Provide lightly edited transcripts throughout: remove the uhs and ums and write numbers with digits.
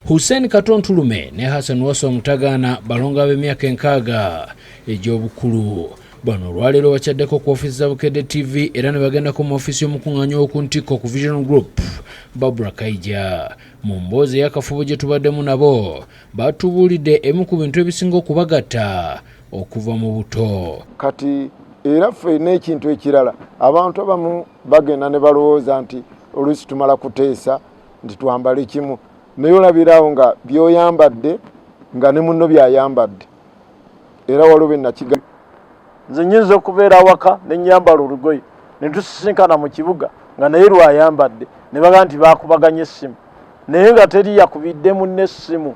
Hussein kato ntulume ne Hassan wasswa mutagaana balongo ab'emyaka 6 egy'obukulu. Bano olwaleero bakyaddeko ku ofisi za Bukedde TV era ne bagenda ku ofisi y'omukungaanya w'okuntiko ku Vision Group Mayinja. Mu mboozi y'akafubo gye tubaddemu nabo batubuulidde emu ku bintu ebisinga okubagatta okuva mu buto. Kati era ffe n'ekintu ekirala abantu abamu bagenda ne balowooza nti oluusi tumala kuteesa nti twambale kimu naye olabirawo nga by'oyambadde nga ne munno by'ayambadde era waliwo be nakiga. Nze nyinza okubeera waka ne nyambala olugoye ne tusisinkana mu kibuga nga naye lwayambadde ne baga nti baakubaganya essimu naye nga teri yakubidde munne essimu.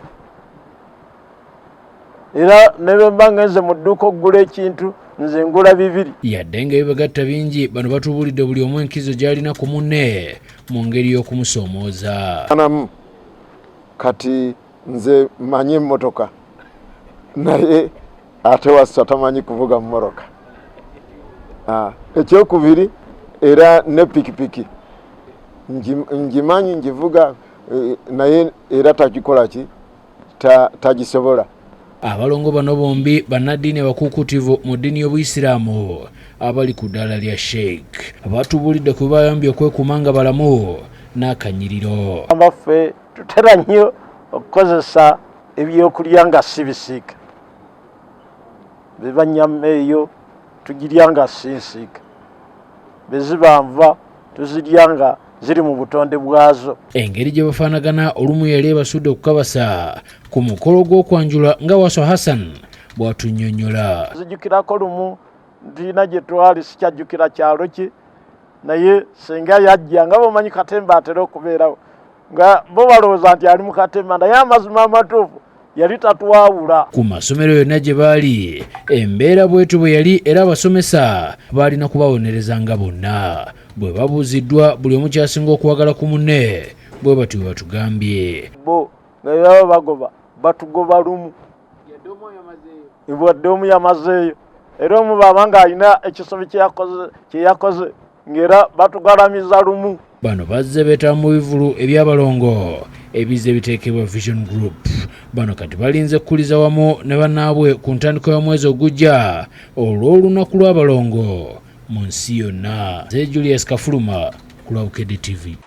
Era ne bwe mba ngenze mu dduuka okugula ekintu nze ngula bibiri. Yadde ng'ebibagatta bingi bano batubuulidde buli omu enkizo gy'alina ku munne mu ngeri y'okumusoomooza. Kati nze manyi emmotoka naye ate wasswa tamanyi kuvuga mmoroka. Ekyokubiri era ne pikipiki ngimanyi ngivuga naye era takikola ki tagisobola. Abalongo bano bombi bannaddiini abakuukutivu mu ddiini y'Obuyisiraamu abali ku ddaala lya Sheikh batubuulidde ku bibayambye okwekuuma nga balamu n'akanyiriro. Abaffe tutera nnyo okukozesa ebyokulya nga si bisiika. Beba nnyama eyo tugirya nga si nsiika, be ziba nva tuzirya nga ziri mu butonde bwazo. Engeri gye bafaanagana olumu yali ebasudde okukabasa ku mukolo gw'okwanjula nga wasswa Hassan bw'atunnyonnyola. Nzijukirako lumu ntiina gye twali sikyajjukira kyalo ki naye senga yajja nga bomanyi katemba atera okubeerawo nga bo balowooza nti ali mu katemba naye amazima amatuufu yali tatwawula. Ku masomero yonna gye baali embeera bwetu bwe yali era abasomesa baalina kubabonerezanga bonna. Bwe babuuziddwa buli omu kyasinga okuwagala ku munne bwe batyo bwe batugambye. Bo nga baba bagoba batugoba lumu wadde omu yamazeeyo era omu baba ng'alina ekisobi kye yakoze ng'era batugalamiza lumu. Bano bazze beetaba mu bivulu eby'abalongo ebizze biteekebwa Vision Group. Bano kati balinze kukuliza wamu ne bannaabwe ku ntandikwa y'omwezi ogujja olw'olunaku lw'abalongo mu nsi yonna. Julius Kafuluma ku lwa Bukedde TV.